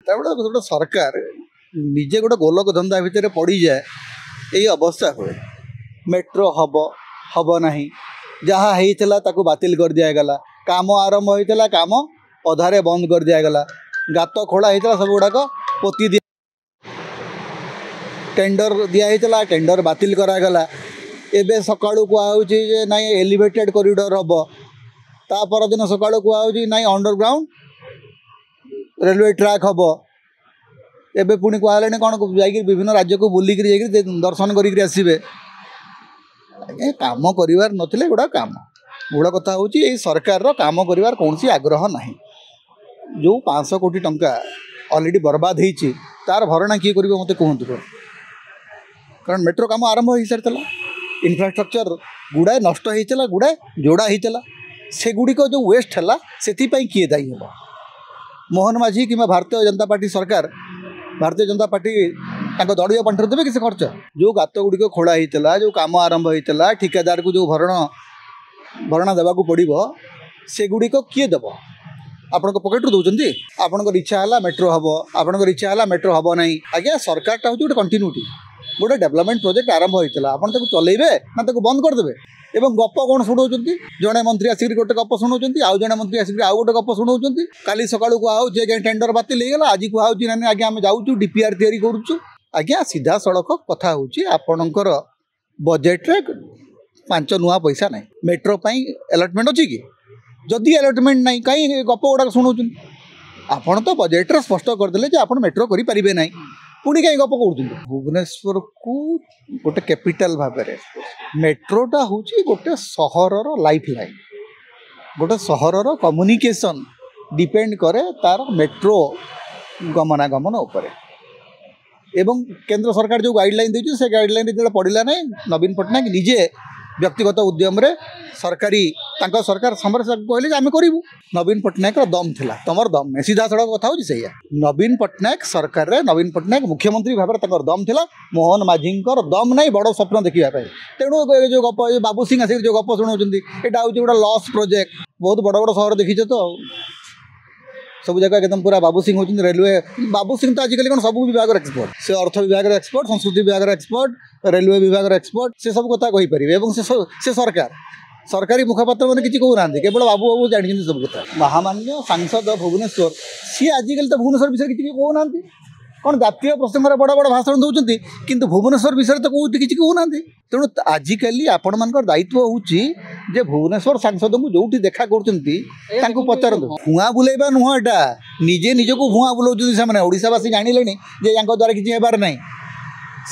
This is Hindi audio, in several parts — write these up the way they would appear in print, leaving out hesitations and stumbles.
गोटे सरकार निजे गोटे गोलक धंदा भितर पड़ जाए यही अवस्था हुए। मेट्रो हम ना जहाँ होता बातिल कर दिगला, काम आरंभ होता काम अधारे बंद कर दिगला, गात खोला होता सब गुड़ाक पोती दि टेंडर दिखाई टेंडर बातिल करागला। एबे सका कहुचे ना एलिवेटेड कॉरिडोर हम, ता परदिन सका कहुचे ना अंडरग्राउंड रेलवे ट्रैक हम। एबे पुणी कहले कौन जाकि विभिन्न राज्य को बुलिक दर्शन करेंगे आसबे। काम कर नथिले गुड़ा काम मूल कथा हूँ सरकार काम कर कौन आग्रह ना। जो 500 कोटी टंका ऑलरेडी बर्बाद होती तार भरणा किए कर मत कहतु। कारण मेट्रो काम आरंभ हो सारी इंफ्रास्ट्रक्चर गुड़ाए नष्ट होता गुड़ाए जोड़ा होता से गुड़िक जो वेस्ट है से किए दायी हे। मोहन माझी कि भारतीय जनता पार्टी सरकार भारतीय जनता पार्टी दलीय पांठर देवे किसी खर्च जो गात गुड़िक खोला होता जो काम आरंभ होता ठिकादार को जो भरणा देवाक पड़ो से गुड़िक किए देव आपण पकेट दौरान आपणकर इच्छा है मेट्रो हम आपणकर इच्छा है मेट्रो हम ना। आज्ञा सरकारटा हूँ गोटे कंटिन्यूटी गोटे डेवलपमेंट प्रोजेक्ट आरंभ होता आप चलेबे ना बंद करदे। एवं गप कौन शुणाऊँ जड़े मंत्री आसिक गोटे गप शुणाऊँ आउ जड़े मंत्री आसिक आउ गोटे गप शुणाऊँ। काली सका कहुचे टेंडर बातिल होगा आज कहुचे ना आज्ञा आम जाऊँ डीपीआर तैयारी करुचु। आज्ञा सीधा सड़क कथा हूँ आपणकर बजेट्रे 5 नुआ पैसा ना मेट्रो अलटमेंट अच्छी कि जदि अलटमेंट ना कहीं गप गुड़ाक शुणाऊँ। आपड़ तो बजेट्रे स्पष्ट करदे आप मेट्रो करें ना पुणी कहीं गप कौन। भुवनेश्वर को गोटे कैपिटल भाव मेट्रोटा हूँ गोटे सहर लाइफ लाइन गोटे सहर कम्युनिकेशन डिपेंड करे तार मेट्रो गमनागमन उपर। एवं केंद्र सरकार जो गाइडलाइन देती से गाइडलाइन जो पड़ा ना नवीन पट्टनायक निजे व्यक्तिगत उद्यम सरकारी सरकार समरे कहले आम करूँ। नवीन पट्टनायक दम थिला तमर दम नहीं सीधा सड़क कथा हूँ से नवीन पट्टनायक सरकार रे नवीन पट्टनायक मुख्यमंत्री भाव में दम थिला मोहन माझी दम नहीं बड़ स्वप्न देखापी। तेणु जो गप बाबू सिंह आसिक जो गप शुणाऊँ यहाँ हूँ गोटे लॉस प्रोजेक्ट बहुत बड़ बड़ सहर देखीचे तो सब जगह एकदम पूरा बाबू सिंह होती रेलवे बाबू सिंह तो आजिकल कौन सब विभाग एक्सपर्ट से अर्थ विभाग एक्सपर्ट संस्कृति विभाग एक्सपर्ट रेलवे विभाग एक्सपर्ट से सब कथा कहीपर। से सरकार सरकारी मुखपात्र मैंने किसी कहूना केवल बाबू बाबू जानते सब कथा। महामान्य सांसद भुवनेश्वर सी आजिकल तो भुवनेश्वर विषय किसी कहूना कौन जातीय प्रसंग में बड़ा बड़ा भाषण दौरान किंतु भुवनेश्वर विषय तो कौन किसी कहूना। तेणु आजिकल आपण मान दायित्व हूँ जे भुवनेश्वर सांसद को जो देखा कर पचार भुआ बुलेबा नुह एटा निजे निजक भुआ बुलाऊँ से ओडावासी जानिले द्वारा किसी हेबार ना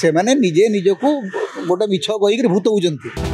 से निजे निजक गोटे मिछ कहीकि भूत होती।